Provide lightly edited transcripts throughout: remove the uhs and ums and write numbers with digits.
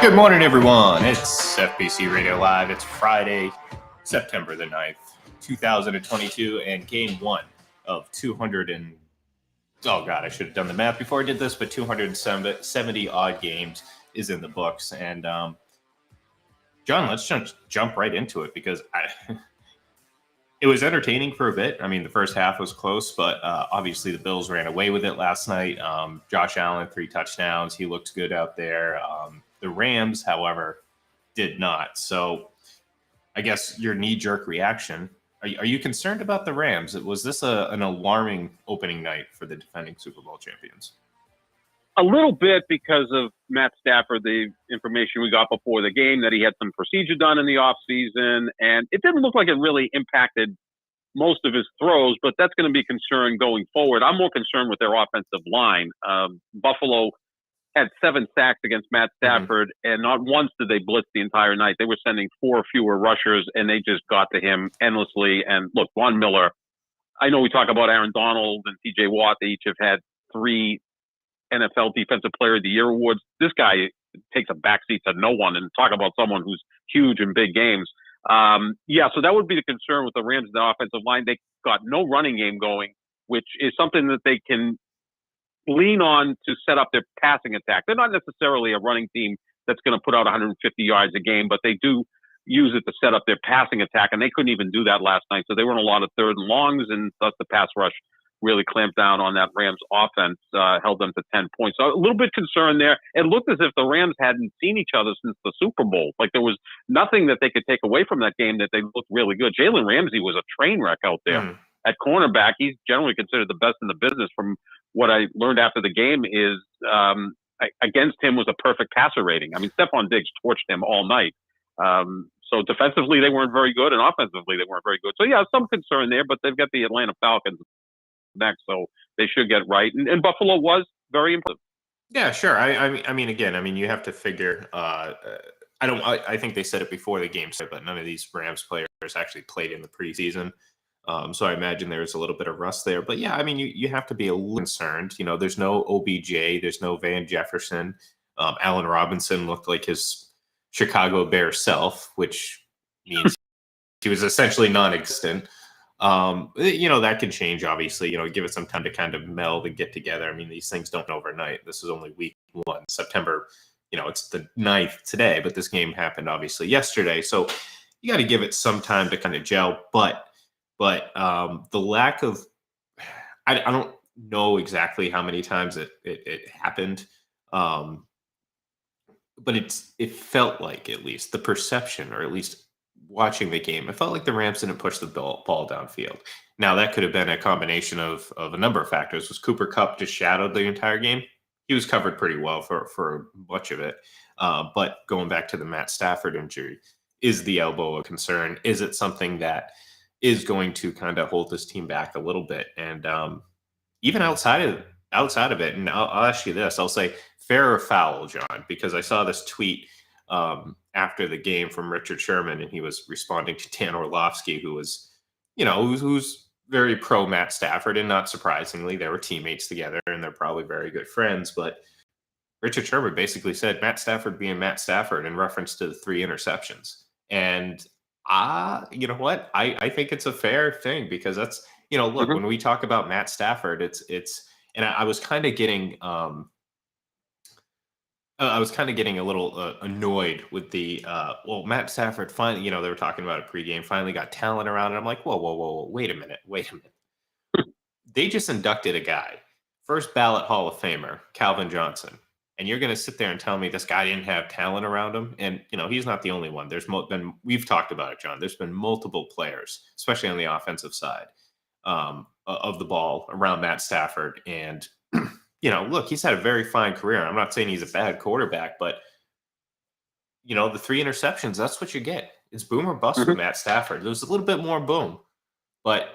Good morning, everyone. It's FPC Radio Live. It's Friday, September the 9th, 2022, and game one of 200 and... Oh, God, I should have done the math before I did this, but 270-odd games is in the books. And, John, let's jump right into it because it was entertaining for a bit. I mean, the first half was close, but obviously the Bills ran away with it last night. Josh Allen, 3 touchdowns. He looked good out there. The Rams, however, did not. So I guess your knee-jerk reaction, are you concerned about the Rams? Was this an alarming opening night for the defending Super Bowl champions? A little bit because of Matt Stafford, the information we got before the game that he had some procedure done in the offseason, and it didn't look like it really impacted most of his throws, but that's going to be a concern going forward. I'm more concerned with their offensive line. Buffalo had 7 sacks against Matt Stafford, and not once did they blitz the entire night. They were sending 4 fewer rushers, and they just got to him endlessly. And look, Von Miller, I know we talk about Aaron Donald and T.J. Watt. They each have had 3 NFL Defensive Player of the Year awards. This guy takes a backseat to no one, and talk about someone who's huge in big games. So that would be the concern with the Rams and the offensive line. They got no running game going, which is something that they can lean on to set up their passing attack. They're not necessarily a running team that's going to put out 150 yards a game, but they do use it to set up their passing attack, and they couldn't even do that last night. So they were in a lot of third and longs, and thus the pass rush really clamped down on that Rams offense, held them to 10 points. So a little bit concerned there. It looked as if the Rams hadn't seen each other since the Super Bowl. Like there was nothing that they could take away from that game, that they looked really good. Jalen Ramsey was a train wreck out there. At cornerback, he's generally considered the best in the business. From what I learned after the game is against him was a perfect passer rating. I mean, Stephon Diggs torched him all night. So defensively, they weren't very good, and offensively, they weren't very good. So, yeah, some concern there, but they've got the Atlanta Falcons next, so they should get right. And Buffalo was very impressive. Yeah, sure. I mean, you have to figure. I think they said it before the game, but none of these Rams players actually played in the preseason. So I imagine there's a little bit of rust there. But yeah, I mean, you have to be a little concerned. You know, there's no OBJ, there's no Van Jefferson. Allen Robinson looked like his Chicago Bear self, which means he was essentially non-existent. That can change, obviously. Give it some time to kind of meld and get together. I mean, these things don't overnight. This is only week 1, September. It's the 9th today, but this game happened obviously yesterday. So you got to give it some time to kind of gel. But the lack of, I don't know exactly how many times it happened. But it felt like, at least the perception, or at least watching the game, it felt like the Rams didn't push the ball downfield. Now, that could have been a combination of a number of factors. Was Cooper Kupp just shadowed the entire game? He was covered pretty well for much of it. But going back to the Matt Stafford injury, is the elbow a concern? Is it something that is going to kind of hold this team back a little bit? And even outside of it, and I'll ask you this, I'll say fair or foul, John, because I saw this tweet after the game from Richard Sherman, and he was responding to Dan Orlovsky, who was, who's very pro Matt Stafford, and not surprisingly, they were teammates together, and they're probably very good friends. But Richard Sherman basically said Matt Stafford being Matt Stafford in reference to the 3 interceptions. And you know what? I think it's a fair thing, because that's, look, when we talk about Matt Stafford, it's, and I was kind of getting, a little annoyed with the, Matt Stafford finally, they were talking about it pregame, finally got talent around it. I'm like, whoa, wait a minute. They just inducted a guy, first ballot Hall of Famer, Calvin Johnson. And you're going to sit there and tell me this guy didn't have talent around him? And, he's not the only one. There's we've talked about it, John. There's been multiple players, especially on the offensive side of the ball, around Matt Stafford. And, look, he's had a very fine career. I'm not saying he's a bad quarterback, but, the 3 interceptions, that's what you get. It's boom or bust with Matt Stafford. There's a little bit more boom, but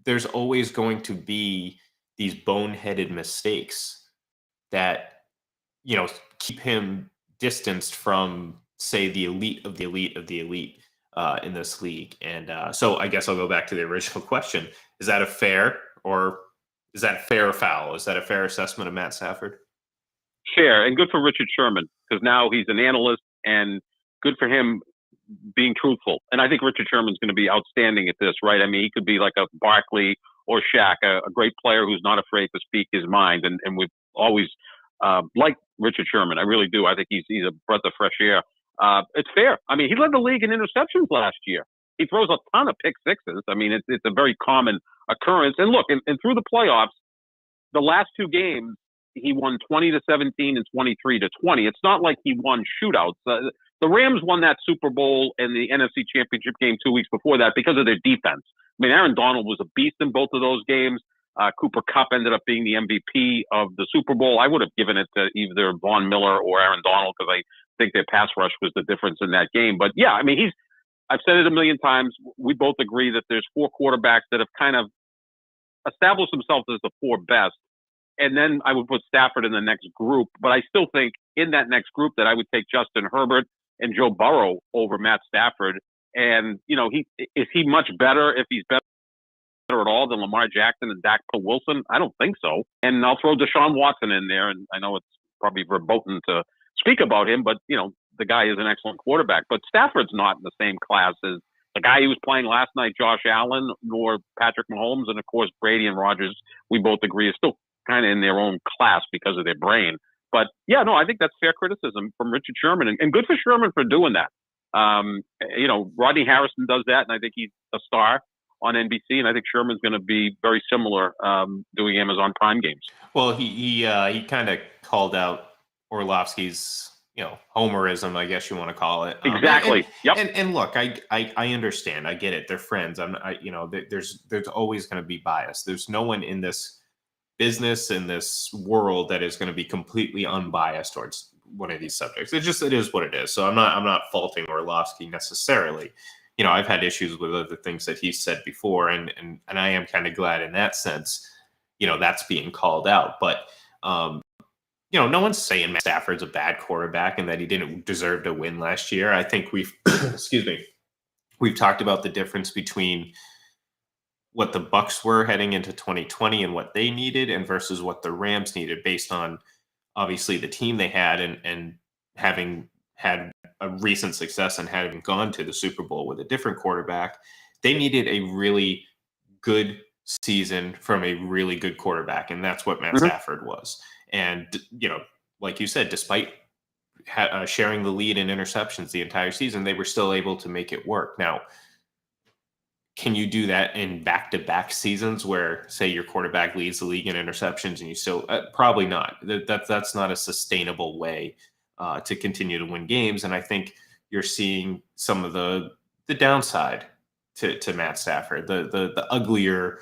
there's always going to be these boneheaded mistakes that, keep him distanced from, say, the elite of the elite of the elite in this league. And so I guess I'll go back to the original question. Is that a fair or foul? Is that a fair assessment of Matt Stafford? Fair, and good for Richard Sherman, because now he's an analyst, and good for him being truthful. And I think Richard Sherman's going to be outstanding at this, right? I mean, he could be like a Barkley or Shaq, a great player who's not afraid to speak his mind. And we've always liked Richard Sherman. I really do. I think he's a breath of fresh air. It's fair. I mean, he led the league in interceptions last year. He throws a ton of pick sixes. I mean, it's a very common occurrence. And look, and through the playoffs, the last two games, he won 20-17 and 23-20. It's not like he won shootouts. The Rams won that Super Bowl and the NFC Championship game 2 weeks before that because of their defense. I mean, Aaron Donald was a beast in both of those games. Cooper Kupp ended up being the MVP of the Super Bowl. I would have given it to either Von Miller or Aaron Donald because I think their pass rush was the difference in that game. But yeah, I mean, I've said it a million times. We both agree that there's four quarterbacks that have kind of established themselves as the four best. And then I would put Stafford in the next group. But I still think in that next group that I would take Justin Herbert and Joe Burrow over Matt Stafford. And, you know, is he much better if he's better at all than Lamar Jackson and Dak Wilson? I don't think so. And I'll throw Deshaun Watson in there. And I know it's probably verboten to speak about him, but, you know, the guy is an excellent quarterback. But Stafford's not in the same class as the guy who was playing last night, Josh Allen, nor Patrick Mahomes. And, of course, Brady and Rodgers, we both agree, is still kind of in their own class because of their brain. But yeah, no, I think that's fair criticism from Richard Sherman, and good for Sherman for doing that. You know, Rodney Harrison does that, and I think he's a star on NBC, and I think Sherman's going to be very similar doing Amazon Prime games. Well, he kind of called out Orlovsky's, you know, homerism, I guess you want to call it. Exactly. Yep. And look, I understand. I get it. They're friends. You know, there's always going to be bias. There's no one in this business, in this world, that is going to be completely unbiased towards one of these subjects. It is what it is. So I'm not faulting Orlovsky necessarily. You know, I've had issues with other things that he said before, and I am kind of glad in that sense, you know, that's being called out. But you know, no one's saying Matt Stafford's a bad quarterback and that he didn't deserve to win last year. I think we've we've talked about the difference between what the Bucs were heading into 2020 and what they needed, and versus what the Rams needed, based on obviously the team they had and having had a recent success and having gone to the Super Bowl with a different quarterback. They needed a really good season from a really good quarterback, and that's what Matt Stafford was. And, you know, like you said, despite sharing the lead in interceptions the entire season, they were still able to make it work. Now, can you do that in back-to-back seasons where, say, your quarterback leads the league in interceptions and you still probably not? That's not a sustainable way to continue to win games. And I think you're seeing some of the downside to Matt Stafford, the uglier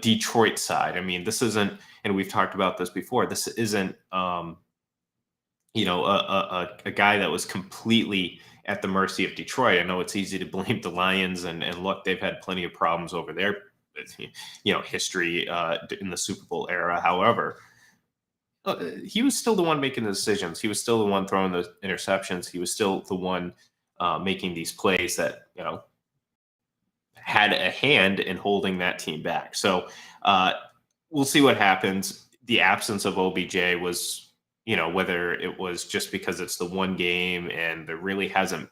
Detroit side. I mean, this isn't, and we've talked about this before, this isn't you know, a guy that was completely at the mercy of Detroit. I know it's easy to blame the Lions, and look, they've had plenty of problems over their, you know, history in the Super Bowl era. However, he was still the one making the decisions. He was still the one throwing the interceptions. He was still the one making these plays that, you know, had a hand in holding that team back. So we'll see what happens. The absence of OBJ was, you know, whether it was just because it's the one game and there really hasn't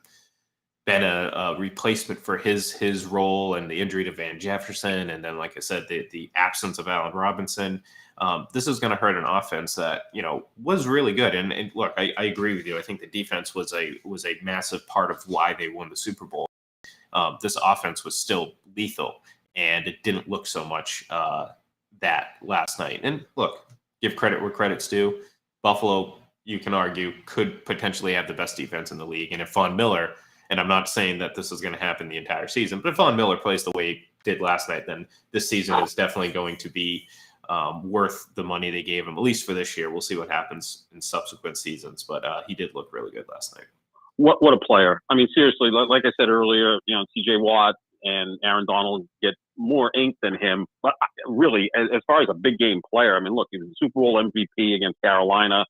been a replacement for his role, and the injury to Van Jefferson, and then, like I said, the absence of Allen Robinson. This is going to hurt an offense that, you know, was really good. And look, I agree with you. I think the defense was a massive part of why they won the Super Bowl. This offense was still lethal, and it didn't look so much that last night. And look, give credit where credit's due. Buffalo, you can argue, could potentially have the best defense in the league. And if Von Miller, and I'm not saying that this is going to happen the entire season, but if Von Miller plays the way he did last night, then this season is definitely going to be worth the money they gave him, at least for this year. We'll see what happens in subsequent seasons, but he did look really good last night. What a player. I mean, seriously, like I said earlier, you know, TJ Watt and Aaron Donald get more ink than him. But really, as far as a big game player, I mean, look, he was the Super Bowl MVP against Carolina.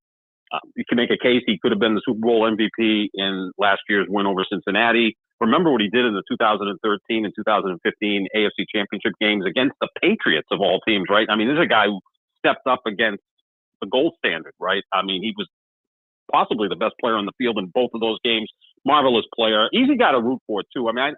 You can make a case he could have been the Super Bowl MVP in last year's win over Cincinnati. Remember what he did in the 2013 and 2015 AFC Championship games against the Patriots of all teams, right? I mean, this is a guy who stepped up against the gold standard, right? I mean, he was possibly the best player on the field in both of those games. Marvelous player. Easy guy to root for, too. I mean,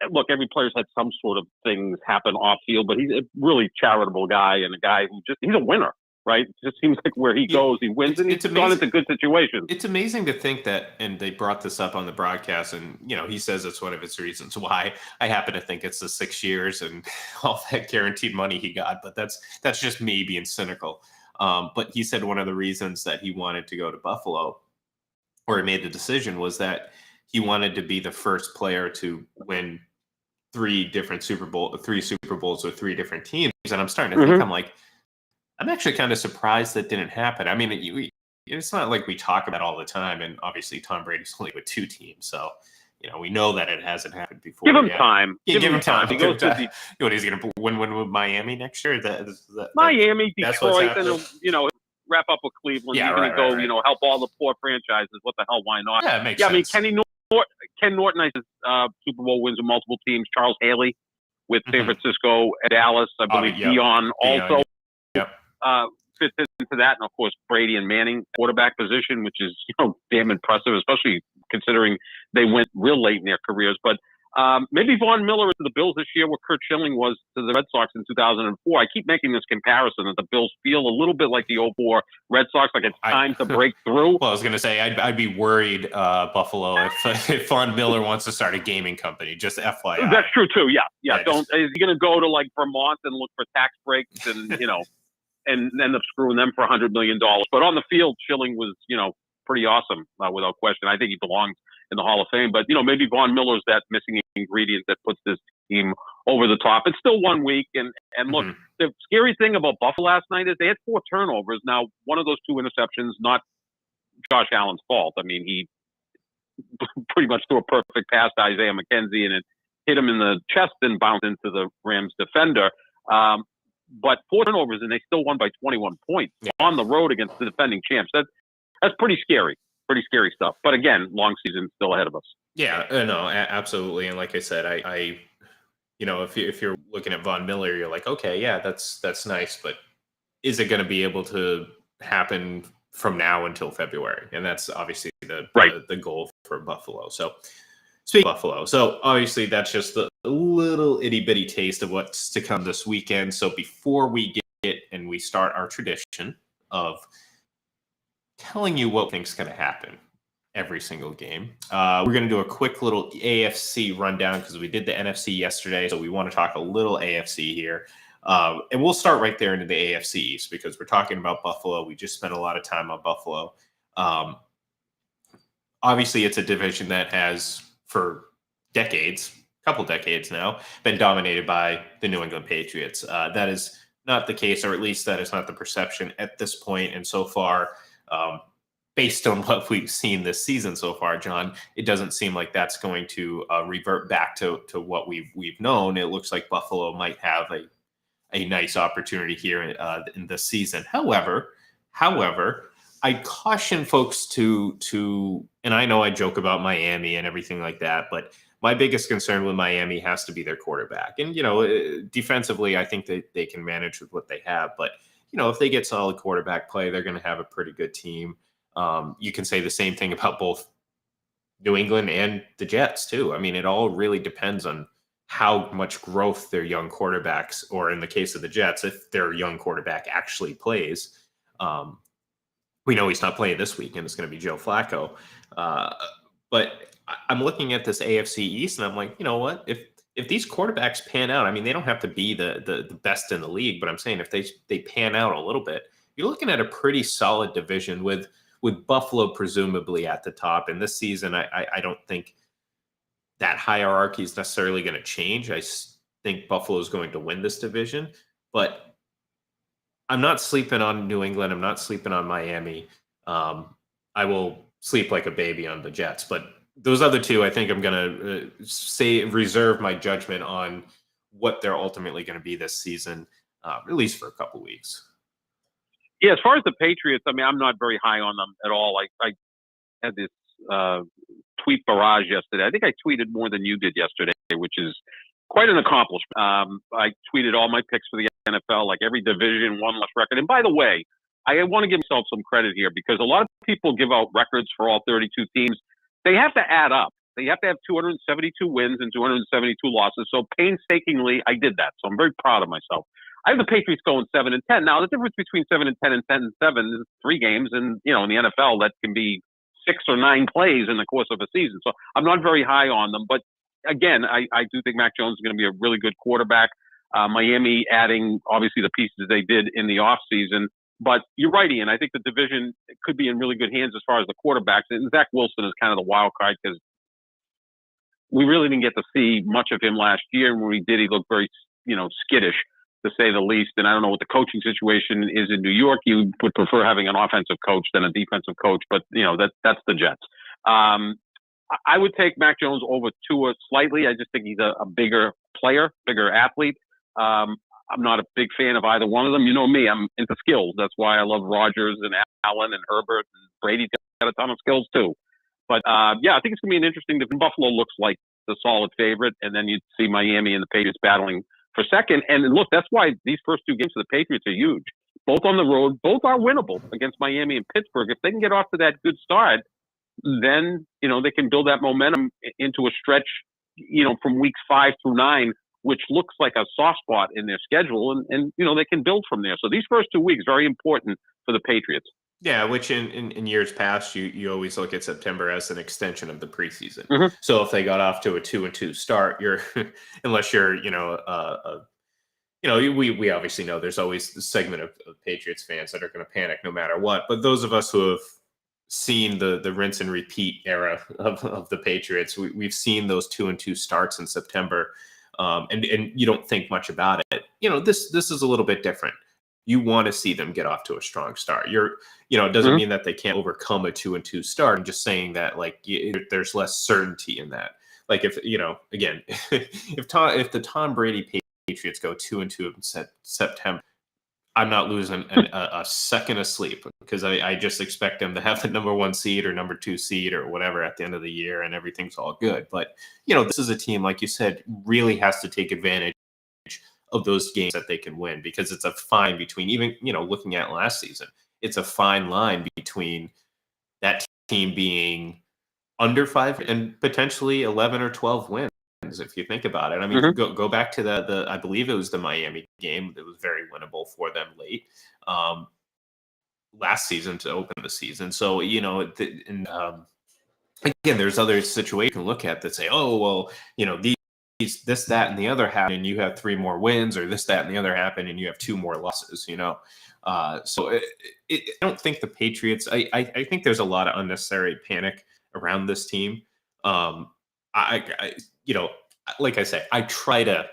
look, every player's had some sort of things happen off field, but he's a really charitable guy and a guy who he's a winner, right? It just seems like where he goes, he wins, and he's gone into good situations. It's amazing to think that, and they brought this up on the broadcast, and, he says it's one of his reasons why. I happen to think it's the 6 years and all that guaranteed money he got, but that's just me being cynical. But he said one of the reasons that he wanted to go to Buffalo, or he made the decision, was that he wanted to be the first player to win three Super Bowls with three different teams. And I'm starting to think, I'm actually kind of surprised that didn't happen. I mean, it's not like we talk about it all the time, and obviously Tom Brady's only with two teams, so we know that it hasn't happened before. Give him time. Yeah, give him time. He goes to what, he's going to win with Miami next year? Miami, Detroit, and wrap up with Cleveland. Yeah, he's going to go, help all the poor franchises. What the hell? Why not? Yeah, it makes sense. I mean, Ken Norton has Super Bowl wins with multiple teams. Charles Haley with San Francisco and Dallas. I believe Dion also fits into that. And, of course, Brady and Manning quarterback position, which is damn impressive, especially considering they went real late in their careers. But maybe Von Miller to the Bills this year what Curt Schilling was to the Red Sox in 2004. I keep making this comparison that the Bills feel a little bit like the 2004 Red Sox, like it's time to break through. Well, I was going to say, I'd be worried, Buffalo, if Von Miller wants to start a gaming company, just FYI. That's true, too, yeah. Is he going to go to, like, Vermont and look for tax breaks and, and end up screwing them for $100 million? But on the field, Schilling was, pretty awesome, without question. I think he belongs in the Hall of Fame. But, maybe Von Miller's that missing ingredient that puts this team over the top. It's still 1 week. And look, the scary thing about Buffalo last night is they had 4 turnovers. Now, one of those 2 interceptions, not Josh Allen's fault. I mean, he pretty much threw a perfect pass to Isaiah McKenzie, and it hit him in the chest and bounced into the Rams defender. But 4 turnovers, and they still won by 21 points on the road against the defending champs. That's pretty scary. Pretty scary stuff. But again, long season still ahead of us. Yeah, no, absolutely. And like I said, I if you're looking at Von Miller, you're like, okay, yeah, that's nice, but is it going to be able to happen from now until February? And that's obviously the goal for Buffalo. So speaking of Buffalo, so obviously that's just a little itty bitty taste of what's to come this weekend. So before we get and we start our tradition of telling you what we think is going to happen every single game, we're going to do a quick little AFC rundown because we did the NFC yesterday, so we want to talk a little AFC here. And we'll start right there into the AFC East because we're talking about Buffalo. We just spent a lot of time on Buffalo. Obviously, it's a division that has, for decades, a couple decades now, been dominated by the New England Patriots. That is not the case, or at least that is not the perception at this point. And so far, based on what we've seen this season so far, John, it doesn't seem like that's going to revert back to what we've known. It looks like Buffalo might have a nice opportunity here in this season. However, I caution folks to, and I know I joke about Miami and everything like that, but my biggest concern with Miami has to be their quarterback. And, defensively, I think that they can manage with what they have, but if they get solid quarterback play, they're going to have a pretty good team. You can say the same thing about both New England and the Jets, too. I mean, it all really depends on how much growth their young quarterbacks, or in the case of the Jets, if their young quarterback actually plays. We know he's not playing this week, and it's going to be Joe Flacco. But I'm looking at this AFC East, and I'm like, you know what? If these quarterbacks pan out, I mean, they don't have to be the best in the league, but I'm saying if they pan out a little bit, you're looking at a pretty solid division with Buffalo presumably at the top. And this season, I don't think that hierarchy is necessarily going to change. I think Buffalo is going to win this division, but I'm not sleeping on New England. I'm not sleeping on Miami. I will sleep like a baby on the Jets, but those other two, I think I'm going to reserve my judgment on what they're ultimately going to be this season, at least for a couple weeks. Yeah, as far as the Patriots, I mean, I'm not very high on them at all. I had this tweet barrage yesterday. I think I tweeted more than you did yesterday, which is quite an accomplishment. I tweeted all my picks for the NFL, like every division, one less record. And by the way, I want to give myself some credit here because a lot of people give out records for all 32 teams. They have to add up. They have to have 272 wins and 272 losses. So painstakingly, I did that. So I'm very proud of myself. I have the Patriots going 7-10. Now the difference between 7-10 and 10-7 is 3 games, and in the NFL that can be 6 or 9 plays in the course of a season. So I'm not very high on them, but again, I do think Mac Jones is going to be a really good quarterback. Miami adding obviously the pieces they did in the offseason. But you're right, Ian. I think the division could be in really good hands as far as the quarterbacks. And Zach Wilson is kind of the wild card because we really didn't get to see much of him last year. And when we did, he looked very, skittish, to say the least. And I don't know what the coaching situation is in New York. You would prefer having an offensive coach than a defensive coach, but that's the Jets. I would take Mac Jones over Tua slightly. I just think he's a bigger player, bigger athlete. I'm not a big fan of either one of them. You know me, I'm into skills. That's why I love Rodgers and Allen and Herbert and Brady's got a ton of skills too. But I think it's going to be an interesting. Buffalo looks like the solid favorite, and then you'd see Miami and the Patriots battling for second. And look, that's why these first 2 games for the Patriots are huge. Both on the road, both are winnable against Miami and Pittsburgh. If they can get off to that good start, then they can build that momentum into a stretch, from weeks 5 through 9. Which looks like a soft spot in their schedule, and they can build from there. So these first 2 weeks very important for the Patriots. Yeah, which in years past, you always look at September as an extension of the preseason. Mm-hmm. So if they got off to a 2-2 start, unless you're we obviously know there's always the segment of Patriots fans that are going to panic no matter what. But those of us who have seen the rinse and repeat era of the Patriots, we've seen those 2-2 starts in September. And you don't think much about it. This is a little bit different. You want to see them get off to a strong start. It doesn't mean that they can't overcome a 2-2 start. I'm just saying that there's less certainty in that. Like if again, if the Tom Brady Patriots go 2-2 in September, I'm not losing a second of sleep because I just expect them to have the number 1 seed or number 2 seed or whatever at the end of the year, and everything's all good. But this is a team, like you said, really has to take advantage of those games that they can win, because it's a fine between, even looking at last season, it's a fine line between that team being under 5 and potentially 11 or 12 wins. If you think about it, I mean, go back to the I believe it was the Miami game that was very winnable for them late last season to open the season. So again, there's other situations you can look at that say, oh well, these this, that, and the other happen, and you have 3 more wins, or this, that, and the other happen, and you have 2 more losses. So I don't think the Patriots. I think there's a lot of unnecessary panic around this team. Like I say, I try to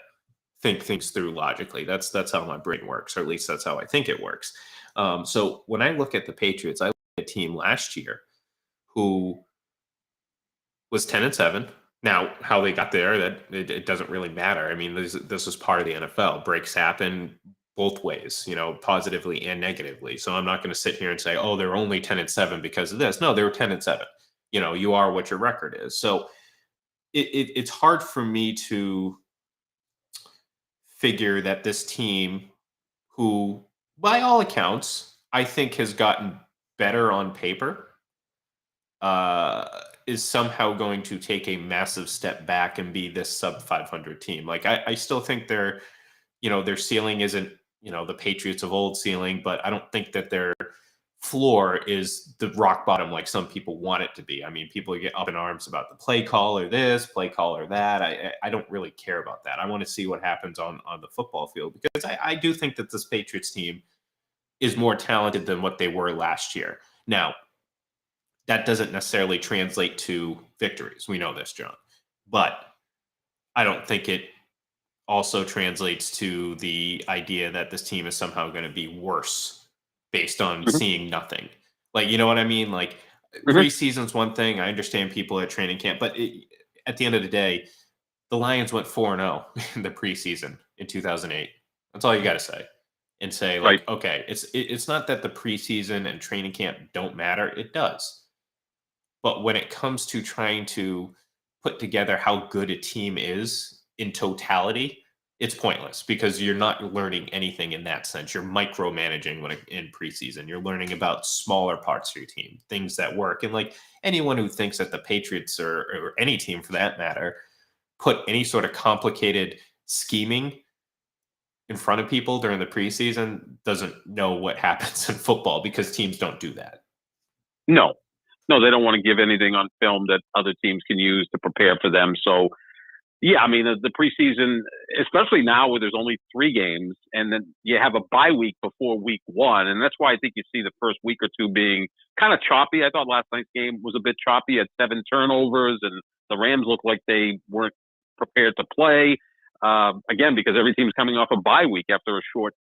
think things through logically. That's how my brain works, or at least that's how I think it works. So when I look at the Patriots, I look at a team last year who was 10-7. Now, how they got there, that it doesn't really matter. I mean, this was part of the NFL. Breaks happen both ways, positively and negatively. So I'm not going to sit here and say, oh, they're only 10-7 because of this. No, they were 10-7. You are what your record is. So it's hard for me to figure that this team, who by all accounts I think has gotten better on paper, is somehow going to take a massive step back and be this sub 500 team. Like I still think their ceiling isn't the Patriots of old ceiling, but I don't think that their floor is the rock bottom like some people want it to be. I mean, people get up in arms about the play call or this, play call or that. I don't really care about that. I want to see what happens on the football field, because I do think that this Patriots team is more talented than what they were last year. Now, that doesn't necessarily translate to victories. We know this, John. But I don't think it also translates to the idea that this team is somehow going to be worse based on seeing nothing. Like, you know what I mean? Like, preseason's one thing. I understand people at training camp, but at the end of the day, the Lions went 4-0 in the preseason in 2008. That's all you got to say. And say, like, right, okay, it's not that the preseason and training camp don't matter. It does. But when it comes to trying to put together how good a team is in totality, it's pointless because you're not learning anything in that sense. You're micromanaging in preseason. You're learning about smaller parts of your team, things that work. And like anyone who thinks that the Patriots or any team for that matter put any sort of complicated scheming in front of people during the preseason doesn't know what happens in football, because teams don't do that. No, they don't want to give anything on film that other teams can use to prepare for them. So, yeah, I mean, the preseason, especially now where there's only 3 games, and then you have a bye week before week 1. And that's why I think you see the first week or 2 being kind of choppy. I thought last night's game was a bit choppy at 7 turnovers, and the Rams looked like they weren't prepared to play. Again, because every team's coming off a bye week after a short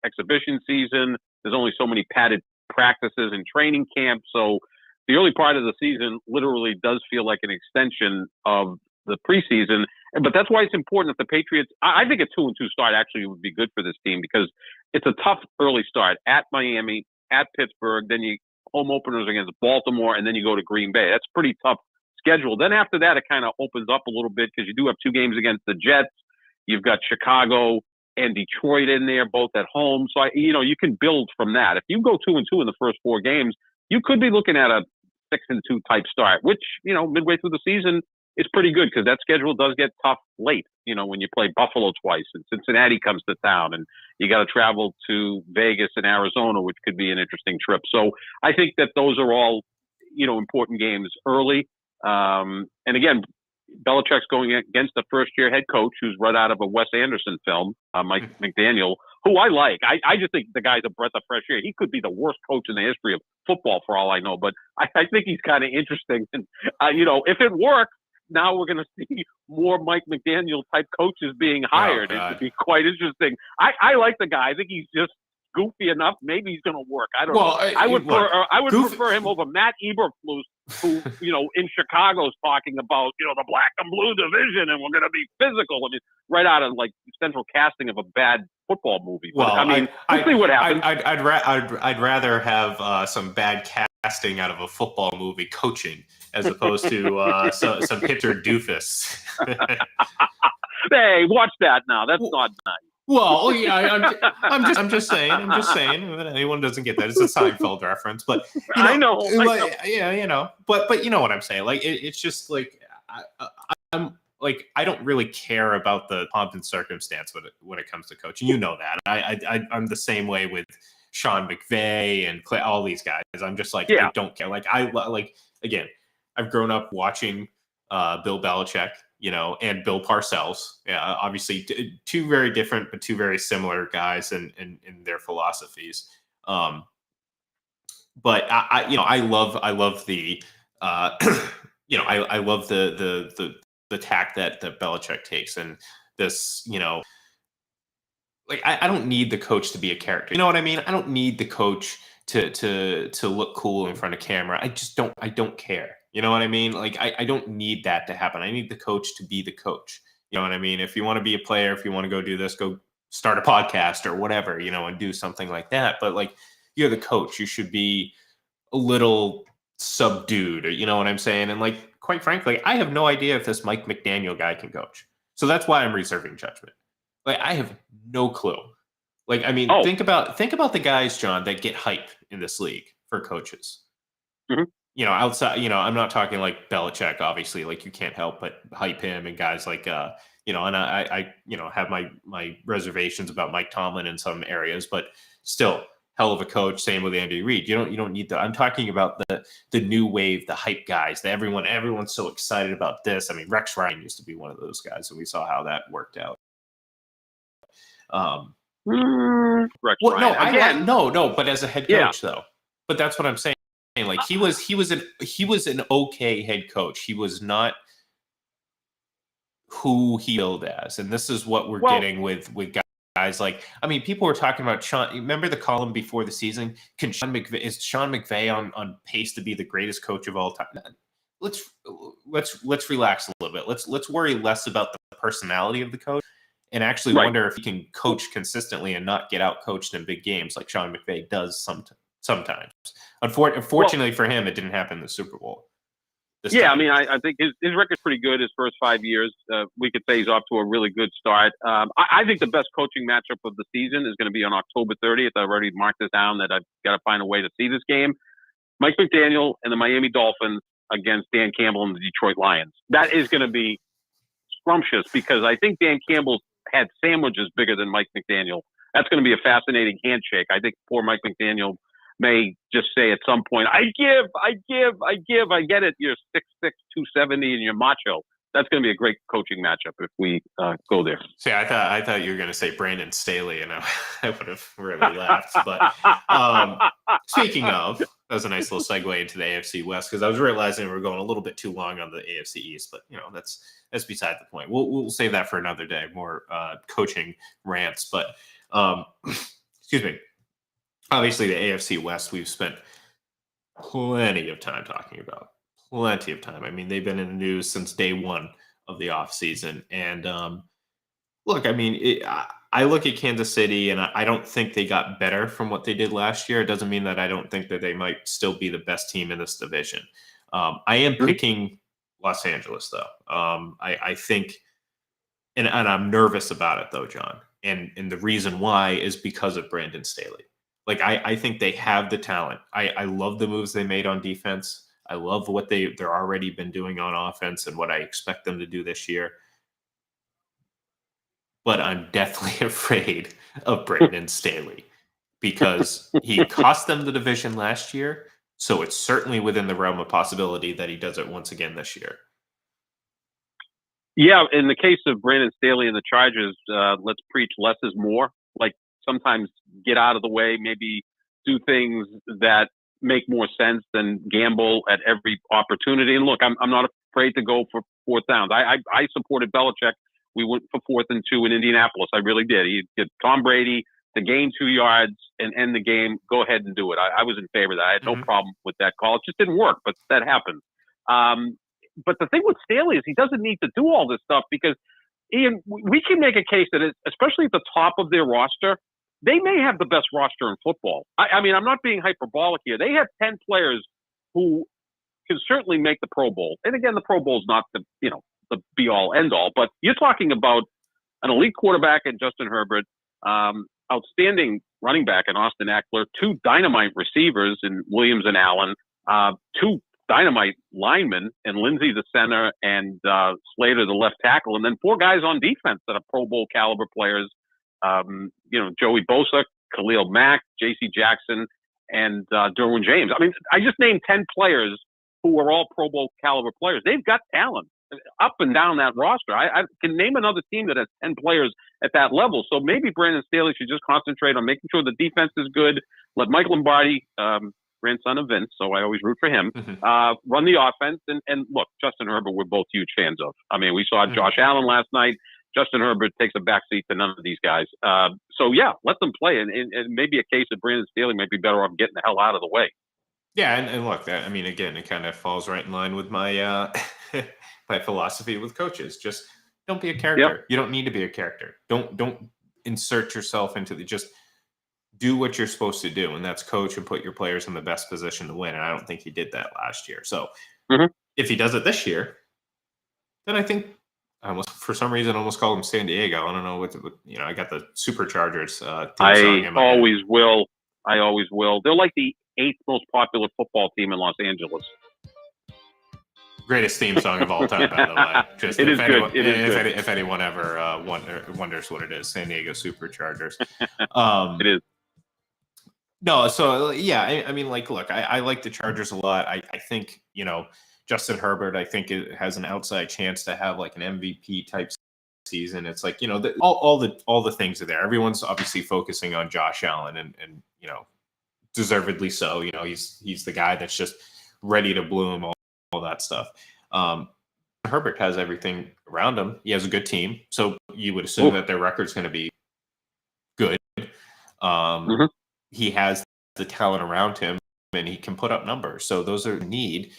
exhibition season. There's only so many padded practices and training camp. So the early part of the season literally does feel like an extension of the preseason. But that's why it's important that the Patriots, I think a 2-2 start actually would be good for this team, because it's a tough early start at Miami, at Pittsburgh, then you home openers against Baltimore, and then you go to Green Bay. That's a pretty tough schedule. Then after that, it kind of opens up a little bit, because you do have 2 games against the Jets. You've got Chicago and Detroit in there, both at home. So, you can build from that. If you go 2-2 in the first 4 games, you could be looking at a 6-2 type start, which, midway through the season is pretty good, because that schedule does get tough late, when you play Buffalo twice and Cincinnati comes to town and you got to travel to Vegas and Arizona, which could be an interesting trip. So I think that those are all, important games early. And again, Belichick's going against a first-year head coach who's right out of a Wes Anderson film, Mike McDaniel, who I like. I just think the guy's a breath of fresh air. He could be the worst coach in the history of football for all I know, but I think he's kind of interesting. And, if it works, now we're going to see more Mike McDaniel type coaches being hired. It would be quite interesting. I like the guy. I think he's just goofy enough. Maybe he's going to work. I don't know. I would prefer him over Matt Eberflus, who, in Chicago's talking about, the black and blue division, and we're going to be physical. I mean, right out of like central casting of a bad football movie. But, Well, we'll see what happens. I'd rather have some bad casting out of a football movie coaching as opposed to some pitcher doofus. Hey, watch that now. That's not nice. Well, yeah, I'm just saying. Anyone doesn't get that. It's a Seinfeld reference, but I know. Yeah, but you know what I'm saying. Like it's just like I'm like, I don't really care about the pomp and circumstance when it comes to coaching. You know that. I'm the same way with Sean McVay and all these guys. I'm just like, I don't care. Like again, I've grown up watching Bill Belichick, and Bill Parcells. Yeah, obviously two very different but two very similar guys in their philosophies. But I love the I love the tack that Belichick takes, and this, like I don't need the coach to be a character. You know what I mean? I don't need the coach to look cool in front of camera. I don't care. You know what I mean? Like I don't need that to happen. I need the coach to be the coach. You know what I mean? If you want to be a player, if you want to go do this, go start a podcast or whatever, and do something like that. But like, you're the coach. You should be a little subdued, or you know what I'm saying? And like, quite frankly, I have no idea if this Mike McDaniel guy can coach. So that's why I'm reserving judgment. Like, I have no clue. Like, I mean, think about the guys, John, that get hype in this league for coaches. Mm-hmm. Outside, I'm not talking like Belichick, obviously, like you can't help but hype him, and guys like, and I have my reservations about Mike Tomlin in some areas, but still hell of a coach. Same with Andy Reid. You don't need that. I'm talking about the new wave, the hype guys, that everyone's so excited about this. I mean, Rex Ryan used to be one of those guys, and we saw how that worked out. Rex Ryan. No, but as a head coach though. But that's what I'm saying. Like he was an okay head coach. He was not who he billed as, and this is what we're getting with guys like. I mean, people were talking about Sean. Remember the column before the season? Is Sean McVay on pace to be the greatest coach of all time? Let's relax a little bit. Let's worry less about the personality of the coach, and actually wonder if he can coach consistently and not get out coached in big games like Sean McVay does sometimes. Unfortunately for him, it didn't happen in the Super Bowl. Yeah, I mean, I think his record's pretty good. His first 5 years, we could say he's off to a really good start. I think the best coaching matchup of the season is going to be on October 30th. I've already marked this down that I've got to find a way to see this game. Mike McDaniel and the Miami Dolphins against Dan Campbell and the Detroit Lions. That is going to be scrumptious because I think Dan Campbell had sandwiches bigger than Mike McDaniel. That's going to be a fascinating handshake. I think poor Mike McDaniel may just say at some point, I get it. You're 6'6", 270 and you're macho. That's going to be a great coaching matchup if we go there. See, I thought you were going to say Brandon Staley, and I would have really laughed. But speaking of, that was a nice little segue into the AFC West because I was realizing we were going a little bit too long on the AFC East. But that's beside the point. We'll save that for another day. More coaching rants, but excuse me. Obviously, the AFC West we've spent plenty of time talking about. Plenty of time. I mean, they've been in the news since day one of the offseason. And look, I mean, I look at Kansas City, and I don't think they got better from what they did last year. It doesn't mean that I don't think that they might still be the best team in this division. I am picking Los Angeles, though. I think, and I'm nervous about it, though, John. And the reason why is because of Brandon Staley. Like, I think they have the talent. I love the moves they made on defense. I love what they're already been doing on offense and what I expect them to do this year. But I'm definitely afraid of Brandon Staley because he cost them the division last year. So it's certainly within the realm of possibility that he does it once again this year. Yeah, in the case of Brandon Staley and the Chargers, let's preach less is more. Like sometimes get out of the way, maybe do things that make more sense than gamble at every opportunity. And look, I'm not afraid to go for fourth downs. I supported Belichick. We went for 4th and 2 in Indianapolis. I really did. He did Tom Brady to gain 2 yards and end the game. Go ahead and do it. I was in favor of that. I had no problem with that call. It just didn't work, but that happened. But the thing with Staley is he doesn't need to do all this stuff because, Ian, we can make a case that, especially at the top of their roster, they may have the best roster in football. I mean, I'm not being hyperbolic here. They have 10 players who can certainly make the Pro Bowl. And again, the Pro Bowl is not the be all end all, but you're talking about an elite quarterback in Justin Herbert, outstanding running back in Austin Eckler, 2 dynamite receivers in Williams and Allen, 2 dynamite linemen and Lindsey the center and Slater the left tackle, and then 4 guys on defense that are Pro Bowl caliber players. Joey Bosa, Khalil Mack, J.C. Jackson, and Derwin James. I mean, I just named 10 players who are all Pro Bowl caliber players. They've got talent up and down that roster. I can name another team that has 10 players at that level. So maybe Brandon Staley should just concentrate on making sure the defense is good. Let Mike Lombardi, grandson of Vince, so I always root for him, run the offense. And look, Justin Herbert, we're both huge fans of. I mean, we saw Josh Allen last night. Justin Herbert takes a backseat to none of these guys. So, yeah, let them play. And maybe a case of Brandon Staley might be better off getting the hell out of the way. Yeah, and look, I mean, again, it kind of falls right in line with my my philosophy with coaches. Just don't be a character. Yep. You don't need to be a character. Don't insert yourself into just do what you're supposed to do, and that's coach and put your players in the best position to win. And I don't think he did that last year. So if he does it this year, then I think for some reason, almost called him San Diego. I don't know what I got the Superchargers. I always will. They're like the 8th most popular football team in Los Angeles. Greatest theme song of all time, by the way. Just it is good. If anyone ever wonders what it is, San Diego Superchargers. It is. No, so yeah, I mean, like, look, I like the Chargers a lot. I think Justin Herbert, I think it has an outside chance to have like an MVP type season. It's like, all the things are there. Everyone's obviously focusing on Josh Allen and deservedly so. He's the guy that's just ready to bloom, all that stuff. Herbert has everything around him. He has a good team. So you would assume that their record's going to be good. He has the talent around him and he can put up numbers. So those are need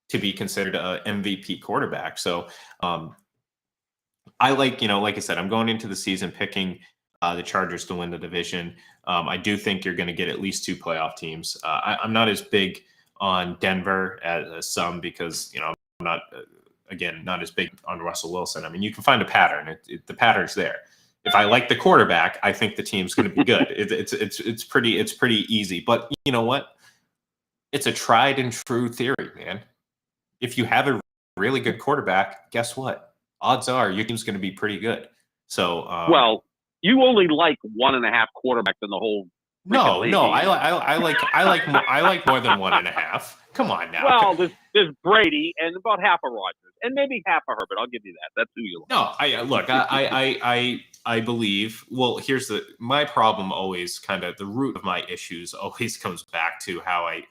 to be considered a MVP quarterback. So I like I said, I'm going into the season picking the Chargers to win the division. I do think you're going to get at least 2 playoff teams. I'm not as big on Denver as some because, I'm not again, not as big on Russell Wilson. I mean, you can find a pattern. The pattern's there. If I like the quarterback, I think the team's going to be good. It's pretty easy. But you know what? It's a tried and true theory, man. If you have a really good quarterback, guess what? Odds are your team's going to be pretty good. So, well, you only like 1.5 quarterbacks in the whole. No, I like more than 1.5. Come on now. Well, there's Brady and about half of Rodgers and maybe half of Herbert. I'll give you that. That's who you like. No, I believe. Well, here's my problem. Always kind of the root of my issues always comes back to how I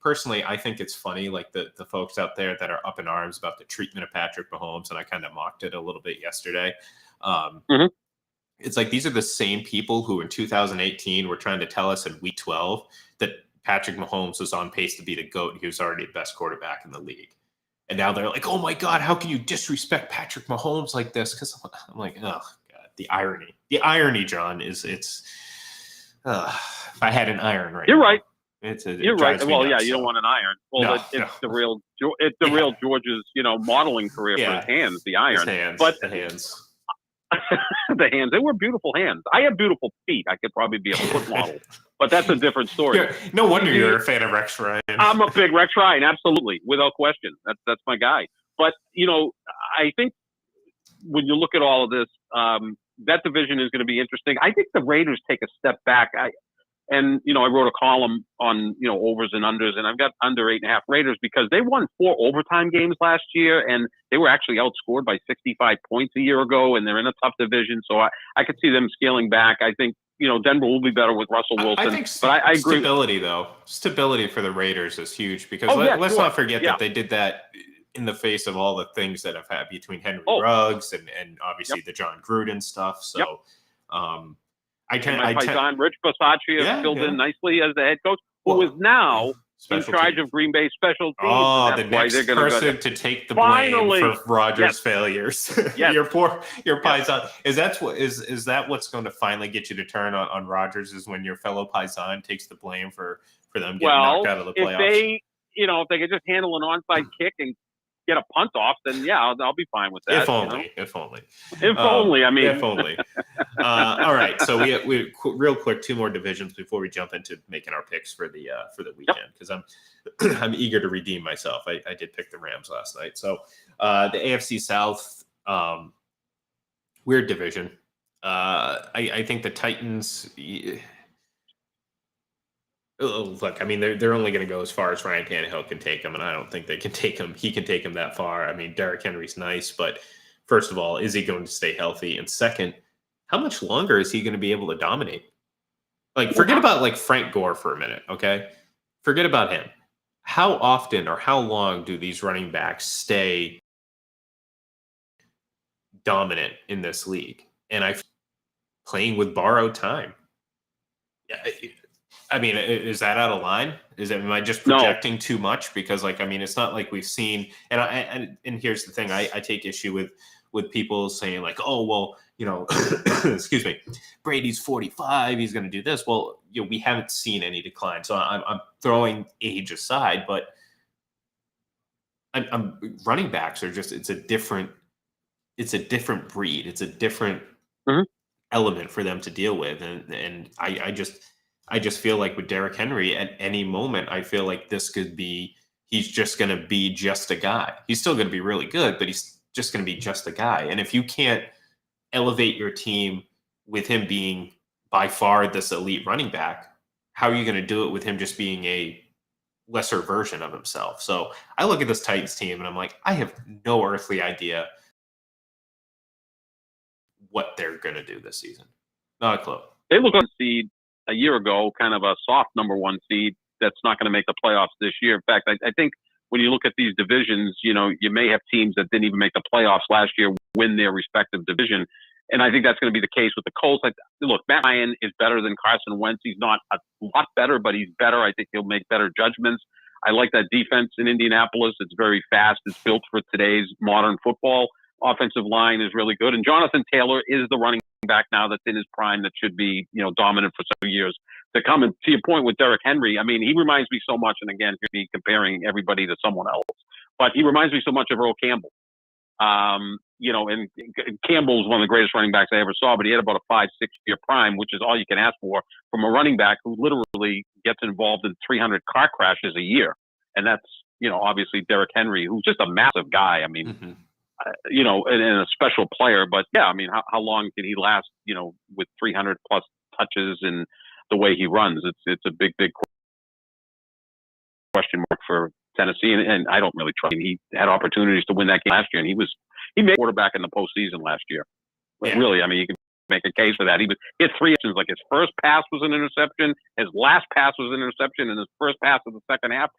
personally. I think it's funny, like the folks out there that are up in arms about the treatment of Patrick Mahomes, and I kind of mocked it a little bit yesterday. It's like these are the same people who in 2018 were trying to tell us in week 12 that Patrick Mahomes was on pace to be the GOAT. He was already the best quarterback in the league. And now they're like, oh my God, how can you disrespect Patrick Mahomes like this? Because I'm like, oh God, the irony. The irony, John, is if I had an iron right You're now, right. You're right. Well, yeah, you don't want an iron. Well, no, the real George's, modeling career for his hands, the iron. His hands, but the hands. The hands. They were beautiful hands. I have beautiful feet. I could probably be a foot model, but that's a different story. No wonder you're a fan of Rex Ryan. I'm a big Rex Ryan, absolutely, without question. That's my guy. But I think when you look at all of this, that division is going to be interesting. I think the Raiders take a step back. I wrote a column on overs and unders, and I've got under 8.5 Raiders because they won 4 overtime games last year, and they were actually outscored by 65 points a year ago, and they're in a tough division, so I could see them scaling back. I think Denver will be better with Russell Wilson. I agree. Stability for the Raiders is huge because let's not forget that they did that in the face of all the things that have had between Henry Ruggs and obviously the John Gruden stuff. So. Paisan Rich Bisaccia filled in nicely as the head coach, who is now in charge of Green Bay special teams. Oh, the next person to take the blame for Rodgers' failures. Yes. your Paisan. Is that what's going to finally get you to turn on Rodgers? Is when your fellow Paisan takes the blame for them getting knocked out of the playoffs? If they could just handle an onside kick and get a punt off, then I'll be fine with that. If only. If only. If only. All right. So we real quick 2 more divisions before we jump into making our picks for the weekend because I'm eager to redeem myself. I did pick the Rams last night. So the AFC South, weird division. I think the Titans. Look, I mean, they're only going to go as far as Ryan Tannehill can take them, and I don't think they can take him. He can take him that far. I mean, Derrick Henry's nice, but first of all, is he going to stay healthy? And second, how much longer is he going to be able to dominate? Like, forget about Frank Gore for a minute, okay? Forget about him. How often or how long do these running backs stay dominant in this league? And playing with borrowed time. Yeah. I mean, is that out of line? Am I just projecting too much? Because, it's not like we've seen. And here's the thing: I take issue with people saying oh, well, excuse me, Brady's 45, he's going to do this. Well, we haven't seen any decline, so I'm throwing age aside, but I'm running backs are just it's a different breed. It's a different element for them to deal with, and I just feel like with Derrick Henry, at any moment, I feel like this could be, he's just going to be just a guy. He's still going to be really good, but he's just going to be just a guy. And if you can't elevate your team with him being by far this elite running back, how are you going to do it with him just being a lesser version of himself? So I look at this Titans team and I'm like, I have no earthly idea what they're going to do this season. Not a clue. They look on the seed a year ago, kind of a soft number 1 seed that's not going to make the playoffs this year. In fact, I think when you look at these divisions, you may have teams that didn't even make the playoffs last year win their respective division. And I think that's going to be the case with the Colts. Look, Matt Ryan is better than Carson Wentz. He's not a lot better, but he's better. I think he'll make better judgments. I like that defense in Indianapolis. It's very fast. It's built for today's modern football. Offensive line is really good. And Jonathan Taylor is the running back now that's in his prime that should be, dominant for several years to come. And to your point with Derrick Henry, I mean, he reminds me so much. And again, you'd be comparing everybody to someone else. but he reminds me so much of Earl Campbell. And Campbell was one of the greatest running backs I ever saw, but he had about a 5-6 year prime, which is all you can ask for from a running back who literally gets involved in 300 car crashes a year. And that's, obviously Derrick Henry, who's just a massive guy. I mean, and a special player, but yeah, I mean, how long can he last, with 300 plus touches and the way he runs? It's a big question mark for Tennessee, and I don't really trust him. He had opportunities to win that game last year, and he made quarterback in the postseason last year. But really, I mean, you can make a case for that. He had 3 interceptions. Like his first pass was an interception, his last pass was an interception, and his first pass of the second half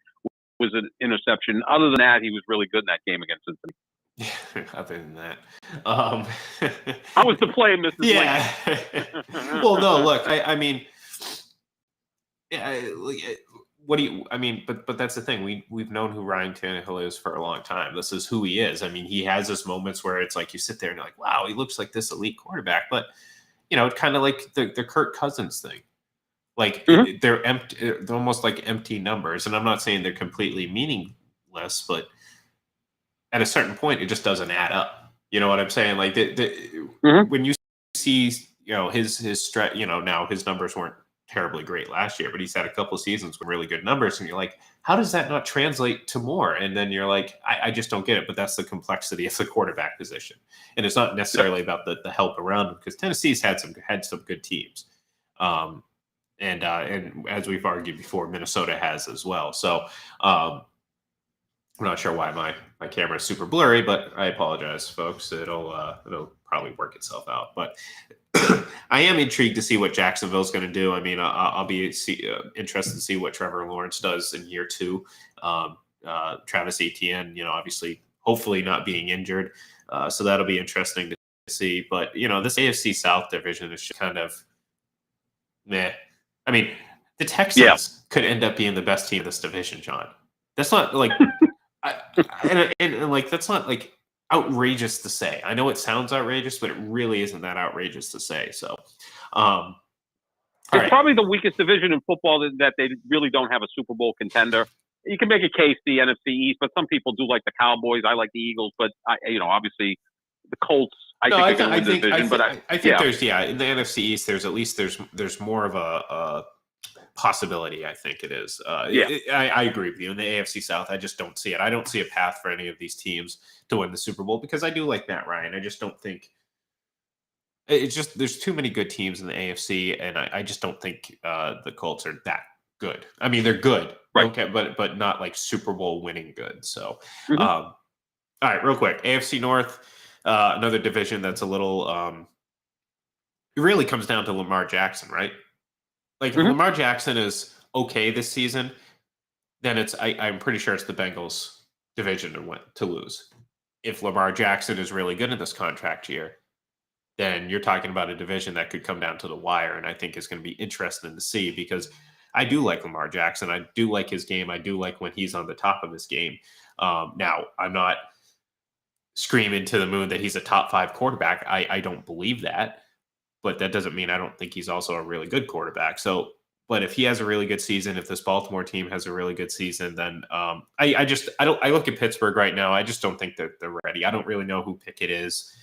was an interception. Other than that, he was really good in that game against Cincinnati. Other than that, how was the play, Mrs. Yeah. Well, no, look, I mean, what do you? I mean, but that's the thing. We've known who Ryan Tannehill is for a long time. This is who he is. I mean, he has these moments where it's like you sit there and you're like, wow, he looks like this elite quarterback. But it's kind of like the Kirk Cousins thing. Like they're empty. They're almost like empty numbers. And I'm not saying they're completely meaningless, but at a certain point, it just doesn't add up. You know what I'm saying? Like when you see, his now his numbers weren't terribly great last year, but he's had a couple of seasons with really good numbers, and you're like, how does that not translate to more? And then you're like, I just don't get it. But that's the complexity of the quarterback position, and it's not necessarily about the help around him, because Tennessee's had some good teams, and as we've argued before, Minnesota has as well. So I'm not sure why my camera is super blurry, but I apologize, folks. It'll probably work itself out, but. I am intrigued to see what Jacksonville's going to do. I mean, I'll be interested to see what Trevor Lawrence does in year 2. Travis Etienne, obviously, hopefully not being injured. So that'll be interesting to see. But, this AFC South division is just kind of meh. I mean, the Texans could end up being the best team in this division, John. That's not like, that's not like outrageous to say. I know it sounds outrageous, but it really isn't that outrageous to say. So, it's probably the weakest division in football that they really don't have a Super Bowl contender. You can make a case the NFC East, but some people do like the Cowboys. I like the Eagles, but obviously the Colts. I think there's in the NFC East, there's more of a possibility. I think it is. I agree with you. In the AFC South, I just don't see it. I don't see a path for any of these teams to win the Super Bowl, because I do like Matt Ryan. I just don't think it's just there's too many good teams in the AFC, and I just don't think the Colts are that good. I mean, they're good, right? Okay, but not like Super Bowl winning good. So, all right, real quick, AFC North, another division that's a little. It really comes down to Lamar Jackson, right? Like if Lamar Jackson is okay this season, then I'm pretty sure it's the Bengals division to lose. If Lamar Jackson is really good in this contract year, then you're talking about a division that could come down to the wire, and I think it's going to be interesting to see, because I do like Lamar Jackson. I do like his game. I do like when he's on the top of his game. Now, I'm not screaming to the moon that he's a top 5 quarterback. I don't believe that. But that doesn't mean I don't think he's also a really good quarterback. So, but if he has a really good season, if this Baltimore team has a really good season, then I look at Pittsburgh right now. I just don't think that they're ready. I don't really know who Pickett is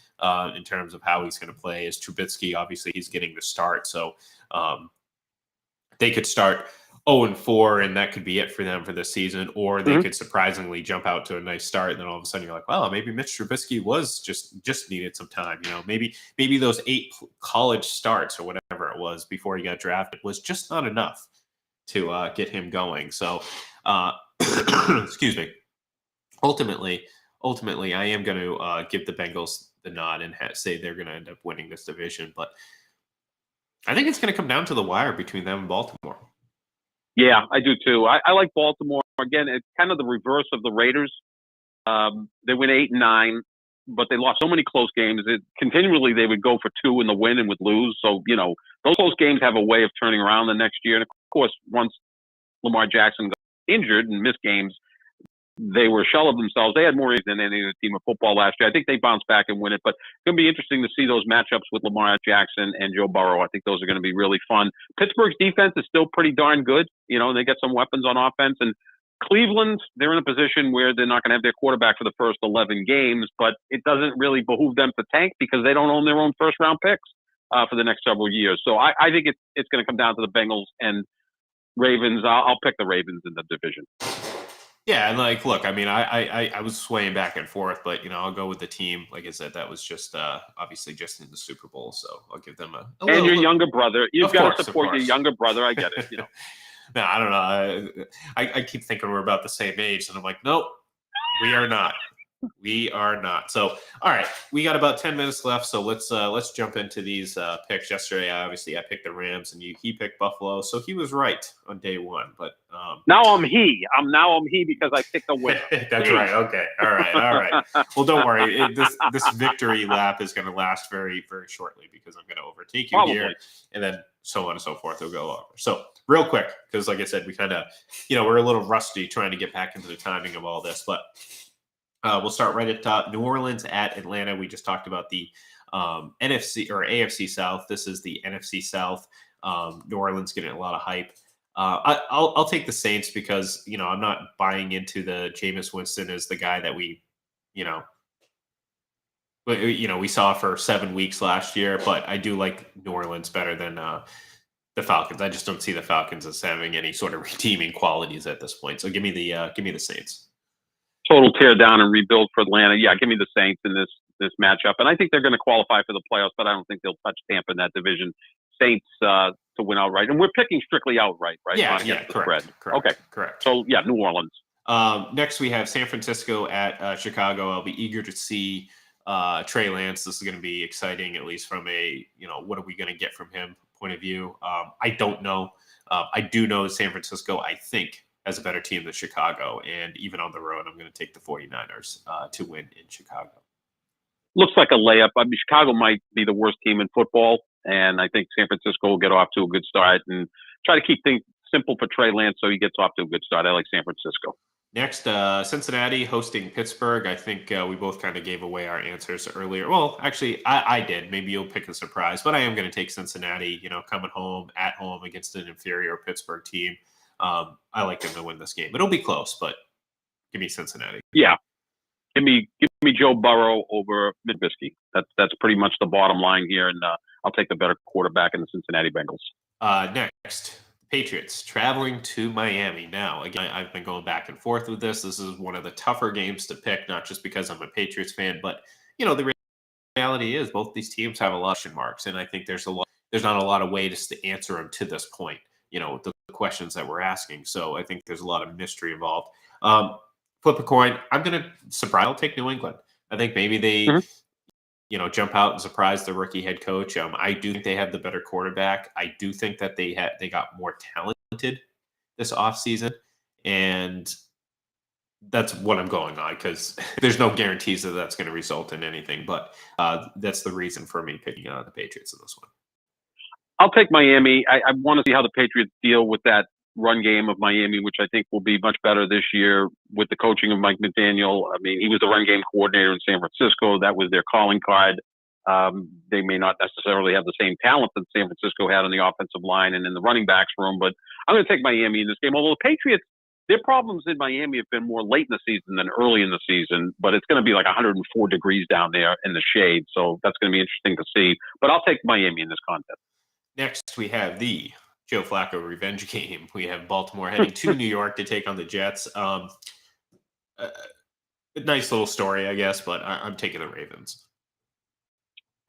in terms of how he's going to play. Is Trubisky, obviously he's getting the start. So they could start 0-4, and that could be it for them for this season, or they could surprisingly jump out to a nice start, and then all of a sudden you're like, well, maybe Mitch Trubisky was just needed some time. Maybe those 8 college starts or whatever it was before he got drafted was just not enough to get him going. So, excuse me. Ultimately, I am going to give the Bengals the nod and say they're going to end up winning this division, but I think it's going to come down to the wire between them and Baltimore. Yeah, I do too. I like Baltimore. Again, it's kind of the reverse of the Raiders. They went 8-9, but they lost so many close games. Continually, they would go for 2 in the win and would lose. So, those close games have a way of turning around the next year. And of course, once Lamar Jackson got injured and missed games, they were a shell of themselves. They had more injuries than any other team of football last year. I think they bounced back and win it, but it's going to be interesting to see those matchups with Lamar Jackson and Joe Burrow. I think those are going to be really fun. Pittsburgh's defense is still pretty darn good. They got some weapons on offense, and Cleveland, they're in a position where they're not going to have their quarterback for the first 11 games, but it doesn't really behoove them to tank because they don't own their own first-round picks for the next several years. So I think it's going to come down to the Bengals and Ravens. I'll pick the Ravens in the division. Yeah, and like, look, I mean, I was swaying back and forth, but I'll go with the team. Like I said, that was just obviously just in the Super Bowl, so I'll give them a and your younger brother. You've got to support your course. younger brother. I get it. No, I don't know. I keep thinking we're about the same age, and I'm like, nope, we are not. We are not. So, all right, we got about 10 minutes left. So let's jump into these picks. Yesterday, obviously, I picked the Rams, and he picked Buffalo. So he was right on day one. But now I'm he because I picked the winner. That's right. Okay. All right. Well, don't worry. This victory lap is going to last very, very shortly because I'm going to overtake you here, and then so on and so forth will go over. So real quick, because like I said, we kind of, we're a little rusty trying to get back into the timing of all this, but. We'll start right at top. New Orleans at Atlanta. We just talked about the NFC or AFC South. This is the NFC South. New Orleans getting a lot of hype. I'll take the Saints because I'm not buying into the Jameis Winston as the guy that we saw for 7 weeks last year. But I do like New Orleans better than the Falcons. I just don't see the Falcons as having any sort of redeeming qualities at this point. So give me the Saints. Total tear down and rebuild for Atlanta. Yeah, give me the Saints in this matchup. And I think they're going to qualify for the playoffs, but I don't think they'll touch Tampa in that division. Saints to win outright. And we're picking strictly outright, right? Yeah, correct. Okay. Correct. So, yeah, New Orleans. Next, we have San Francisco at Chicago. I'll be eager to see Trey Lance. This is going to be exciting, at least from a, what are we going to get from him point of view. I don't know. I do know San Francisco, I think, as a better team than Chicago. And even on the road, I'm going to take the 49ers to win in Chicago. Looks like a layup. I mean, Chicago might be the worst team in football. And I think San Francisco will get off to a good start and try to keep things simple for Trey Lance so he gets off to a good start. I like San Francisco. Next, Cincinnati hosting Pittsburgh. I think we both kind of gave away our answers earlier. Well, actually, I did. Maybe you'll pick a surprise. But I am going to take Cincinnati, coming home, at home against an inferior Pittsburgh team. I like them to win this game. It'll be close, but give me Cincinnati. Yeah, give me Joe Burrow over Trubisky. That's pretty much the bottom line here, and I'll take the better quarterback in the Cincinnati Bengals. Next, Patriots traveling to Miami. Now, again, I've been going back and forth with this. This is one of the tougher games to pick, not just because I'm a Patriots fan, but the reality is both these teams have a lot of question marks, and I think there's not a lot of ways to answer them to this point. The questions that we're asking. So I think there's a lot of mystery involved. Flip a coin. I'm going to surprise. I'll take New England. I think maybe they, jump out and surprise the rookie head coach. I do think they have the better quarterback. I do think that they got more talented this offseason. And that's what I'm going on because there's no guarantees that that's going to result in anything. But that's the reason for me picking the Patriots in this one. I'll take Miami. I want to see how the Patriots deal with that run game of Miami, which I think will be much better this year with the coaching of Mike McDaniel. I mean, he was the run game coordinator in San Francisco. That was their calling card. They may not necessarily have the same talent that San Francisco had on the offensive line and in the running backs room, but I'm going to take Miami in this game. Although the Patriots, their problems in Miami have been more late in the season than early in the season, but it's going to be like 104 degrees down there in the shade. So that's going to be interesting to see. But I'll take Miami in this contest. Next, we have the Joe Flacco revenge game. We have Baltimore heading to New York to take on the Jets. A nice little story, I guess, but I'm taking the Ravens.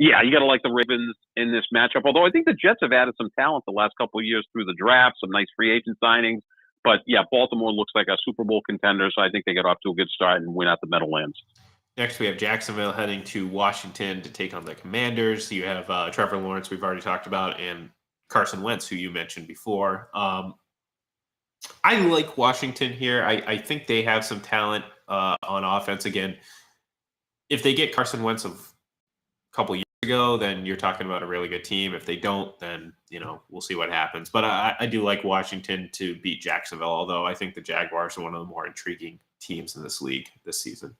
Yeah, you got to like the Ravens in this matchup. Although I think the Jets have added some talent the last couple of years through the draft, some nice free agent signings. But yeah, Baltimore looks like a Super Bowl contender, so I think they get off to a good start and win out the Meadowlands. Next, we have Jacksonville heading to Washington to take on the Commanders. You have Trevor Lawrence, we've already talked about, and Carson Wentz, who you mentioned before. I like Washington here. I think they have some talent on offense. Again, if they get Carson Wentz of a couple years ago, then you're talking about a really good team. If they don't, then we'll see what happens. But I do like Washington to beat Jacksonville, although I think the Jaguars are one of the more intriguing teams in this league this season.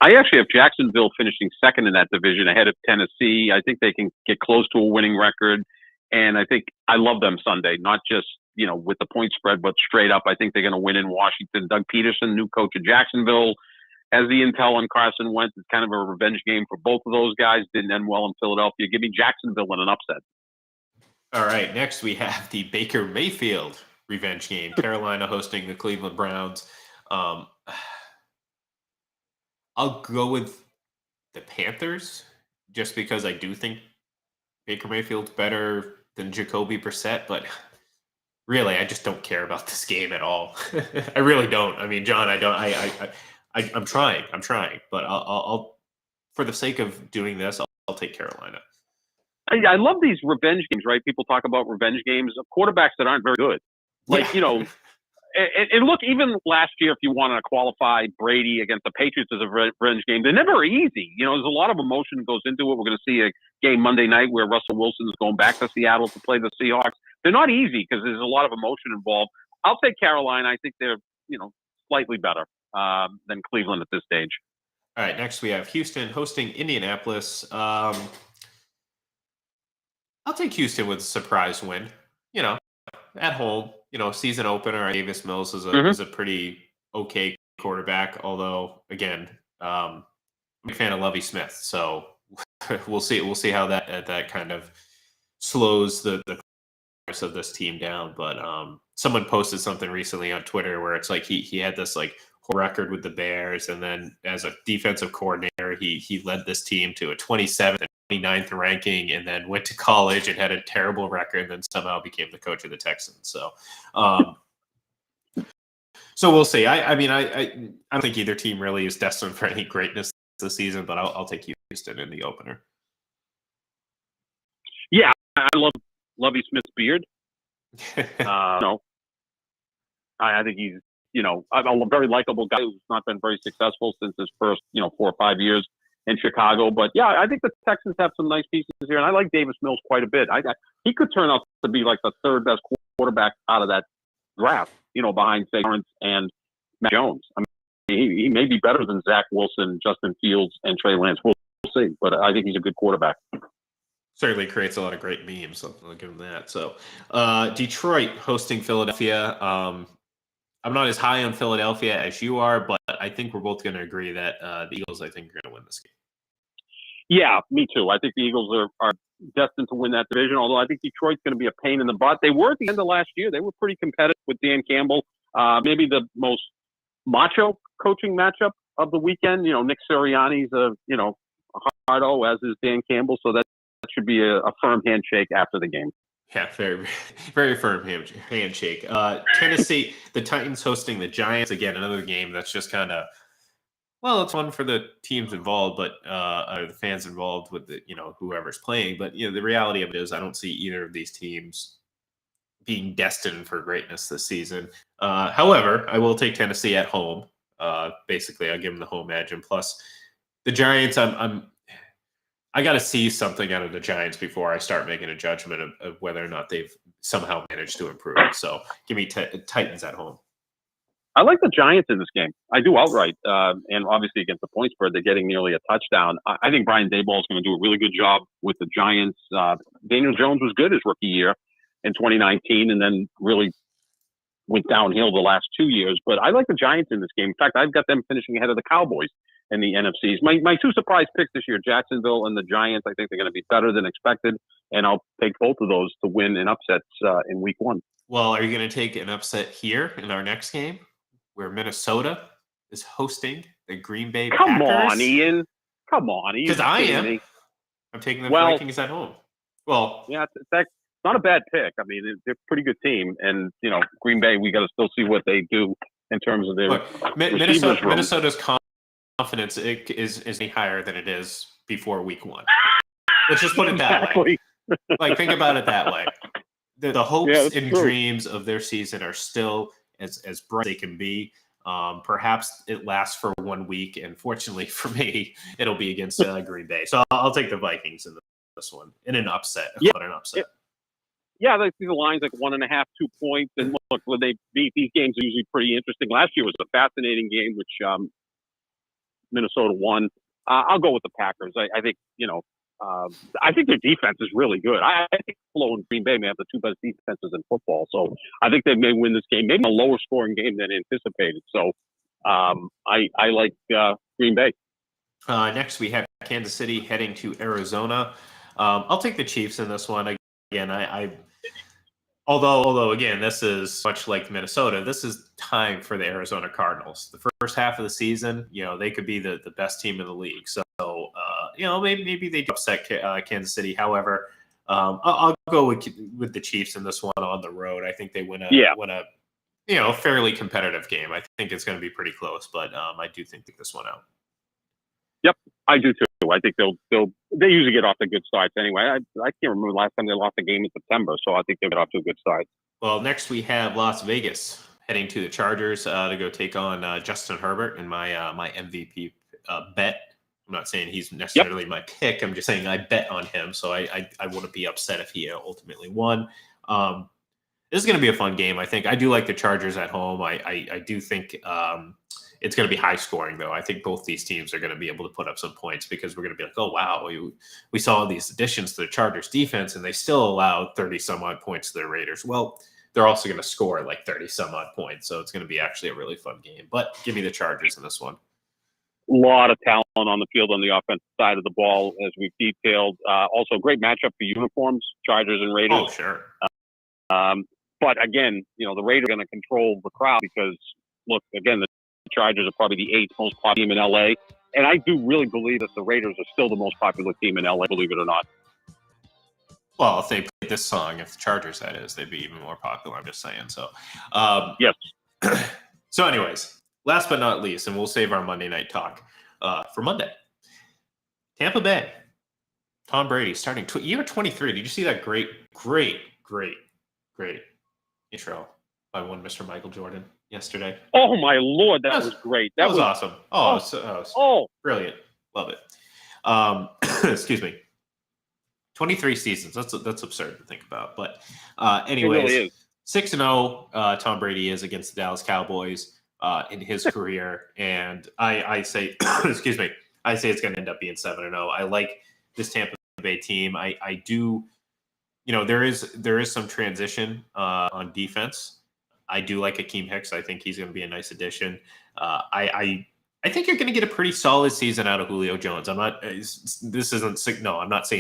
I actually have Jacksonville finishing second in that division ahead of Tennessee. I think they can get close to a winning record. And I think I love them Sunday, not just, with the point spread, but straight up. I think they're going to win in Washington. Doug Peterson, new coach of Jacksonville, as the intel on Carson Wentz, it's kind of a revenge game for both of those guys. Didn't end well in Philadelphia. Give me Jacksonville in an upset. All right, next we have the Baker Mayfield revenge game. Carolina hosting the Cleveland Browns. I'll go with the Panthers just because I do think Baker Mayfield's better than Jacoby Brissett, but really, I just don't care about this game at all. I really don't. I mean, John, I'm trying, but I'll for the sake of doing this, I'll take Carolina. I love these revenge games, right? People talk about revenge games of quarterbacks that aren't very good. And look, even last year, if you wanted to qualify Brady against the Patriots as a revenge game, they're never easy. There's a lot of emotion that goes into it. We're going to see a game Monday night where Russell Wilson is going back to Seattle to play the Seahawks. They're not easy because there's a lot of emotion involved. I'll take Carolina. I think they're, slightly better than Cleveland at this stage. All right, next we have Houston hosting Indianapolis. I'll take Houston with a surprise win. At home, season opener. Davis Mills is a pretty okay quarterback. Although, again, I'm a fan of Lovie Smith, so we'll see. We'll see how that kind of slows the progress of this team down. But someone posted something recently on Twitter where it's like he had this like whole record with the Bears, and then as a defensive coordinator, he led this team to a 27th and 29th ranking, and then went to college and had a terrible record, and then somehow became the coach of the Texans. So, so we'll see. I mean, I don't think either team really is destined for any greatness this season, but I'll take Houston in the opener. Yeah, I love Lovie Smith's beard. I think he's a very likable guy who's not been very successful since his first 4 or 5 years in Chicago. But yeah, I think the Texans have some nice pieces here, and I like Davis Mills quite a bit. He could turn out to be like the third best quarterback out of that draft, behind say Lawrence and Matt Jones. I mean, he may be better than Zach Wilson, Justin Fields, and Trey Lance. We'll see, but I think he's a good quarterback. Certainly creates a lot of great memes. I'll give him that. So, Detroit hosting Philadelphia. I'm not as high on Philadelphia as you are, but I think we're both going to agree that the Eagles, I think, are going to win this game. Yeah, me too. I think the Eagles are destined to win that division, although I think Detroit's going to be a pain in the butt. They were at the end of last year. They were pretty competitive with Dan Campbell. Maybe the most macho coaching matchup of the weekend. Nick Sirianni's a hardo, as is Dan Campbell, so that should be a firm handshake after the game. Yeah, very, very firm handshake. Tennessee, the Titans hosting the Giants. Again, another game that's just kind of, it's fun for the teams involved, but or the fans involved with the, whoever's playing. But the reality of it is, I don't see either of these teams being destined for greatness this season. However, I will take Tennessee at home. Basically, I'll give them the home edge, and plus the Giants. I got to see something out of the Giants before I start making a judgment of whether or not they've somehow managed to improve. So give me Titans at home. I like the Giants in this game. I do outright. And obviously against the point spread, they're getting nearly a touchdown. I think Brian Daboll is going to do a really good job with the Giants. Daniel Jones was good his rookie year in 2019 and then really went downhill the last 2 years. But I like the Giants in this game. In fact, I've got them finishing ahead of the Cowboys in the NFCs. My two surprise picks this year, Jacksonville and the Giants, I think they're going to be better than expected, and I'll take both of those to win in upsets in week 1. Well, are you going to take an upset here in our next game where Minnesota is hosting the Green Bay Packers? Come on, Ian. Come on. Because I am. Me? I'm taking the Vikings at home. Well, yeah, it's not a bad pick. I mean, they're a pretty good team, and Green Bay, we got to still see what they do in terms of their Minnesota's confidence is higher than it is before week 1. Let's just put it that way. Like, think about it that way. The hopes and dreams of their season are still as bright as they can be. Perhaps it lasts for 1 week, and fortunately for me, it'll be against Green Bay. So I'll take the Vikings in this one in an upset. Yeah, I see the line's like 1.5, 2 points. And look, when they beat, these games are usually pretty interesting. Last year was a fascinating game, which Minnesota won. I'll go with the Packers. I think, I think their defense is really good. I think Buffalo and Green Bay may have the two best defenses in football. So I think they may win this game, maybe a lower scoring game than anticipated. So I like Green Bay. Next, we have Kansas City heading to Arizona. I'll take the Chiefs in this one. Again, although again, this is much like Minnesota. This is time for the Arizona Cardinals. The first half of the season, they could be the best team in the league. So maybe they upset Kansas City. However, I'll go with the Chiefs in this one on the road. I think they win a fairly competitive game. I think it's going to be pretty close, but I do think this one out. Yep, I do too. I think they usually get off to good starts anyway. I can't remember the last time they lost a game in September, so I think they'll get off to a good start. Well, next we have Las Vegas heading to the Chargers to go take on Justin Herbert in my MVP bet. I'm not saying he's necessarily my pick. I'm just saying I bet on him, so I wouldn't be upset if he ultimately won. This is going to be a fun game. I think I do like the Chargers at home. I do think it's going to be high scoring, though. I think both these teams are going to be able to put up some points because we're going to be like, oh, wow, we saw these additions to the Chargers defense, and they still allowed 30-some-odd points to the Raiders. Well, they're also going to score like 30-some-odd points, so it's going to be actually a really fun game. But give me the Chargers in this one. A lot of talent on the field on the offensive side of the ball, as we've detailed. Also, great matchup for uniforms, Chargers and Raiders. Oh, sure. But again, the Raiders are going to control the crowd because, look, again, the Chargers are probably the 8th most popular team in LA. And I do really believe that the Raiders are still the most popular team in LA, believe it or not. Well, if they played this song, if the Chargers, that is, they'd be even more popular. I'm just saying. So, yes. So anyways, last but not least, and we'll save our Monday night talk for Monday. Tampa Bay, Tom Brady starting year 23. Did you see that great intro by one Mr. Michael Jordan yesterday? Oh my Lord, that was great. That was awesome. Oh, brilliant. Love it. Excuse me. 23 seasons. That's absurd to think about. But anyways, it really is. 6-0 Tom Brady is against the Dallas Cowboys in his career. And I say, excuse me, I say it's going to end up being 7-0. I like this Tampa Bay team. I do. There is some transition on defense. I do like Akeem Hicks. I think he's going to be a nice addition. I think you're going to get a pretty solid season out of Julio Jones. I'm not saying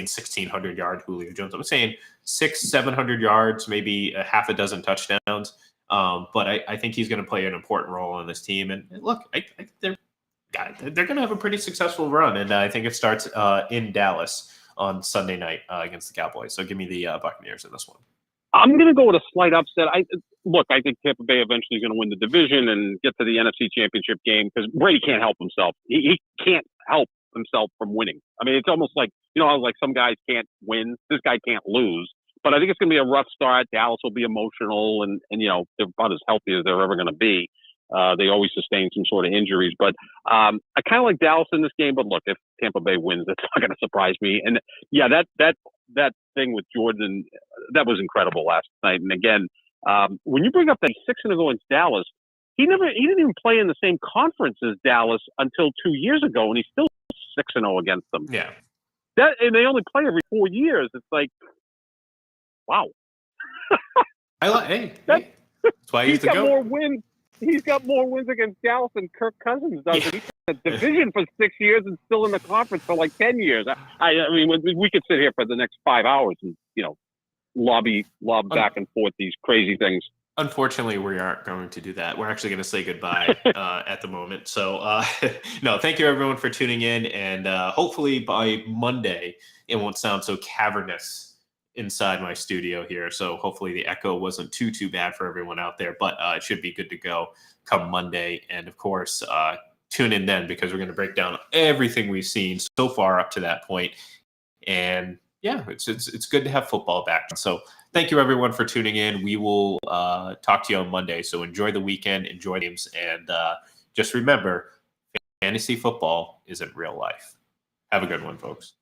1,600 yard Julio Jones. I'm saying 600-700 yards, maybe a half a dozen touchdowns. But I think he's going to play an important role on this team. And look, I think they're going to have a pretty successful run. And I think it starts in Dallas on Sunday night against the Cowboys. So give me the Buccaneers in this one. I'm going to go with a slight upset. I think Tampa Bay eventually is going to win the division and get to the NFC Championship game because Brady can't help himself. He can't help himself from winning. I mean, it's almost like, like some guys can't win. This guy can't lose. But I think it's going to be a rough start. Dallas will be emotional and they're about as healthy as they're ever going to be. They always sustain some sort of injuries. But I kind of like Dallas in this game. But look, if Tampa Bay wins, it's not going to surprise me. And yeah, that thing with Jordan, that was incredible last night. And again, when you bring up that 6-0 against Dallas, he didn't even play in the same conference as Dallas until 2 years ago, and he's still 6-0 against them. Yeah. And they only play every 4 years. It's like, wow. Hey, that's why he's got more wins. He's got more wins against Dallas than Kirk Cousins does. Yeah. He's in the division for 6 years and still in the conference for like 10 years. I mean, we could sit here for the next 5 hours and lob back and forth these crazy things. Unfortunately, we aren't going to do that. We're actually going to say goodbye at the moment. So, no, thank you everyone for tuning in, and hopefully by Monday it won't sound so cavernous inside my studio here. So hopefully the echo wasn't too bad for everyone out there, but it should be good to go come Monday. And of course, tune in then because we're going to break down everything we've seen so far up to that point. And yeah, it's good to have football back. So thank you everyone for tuning in. We will talk to you on Monday. So enjoy the weekend, enjoy games, and just remember, fantasy football isn't real life. Have a good one, folks.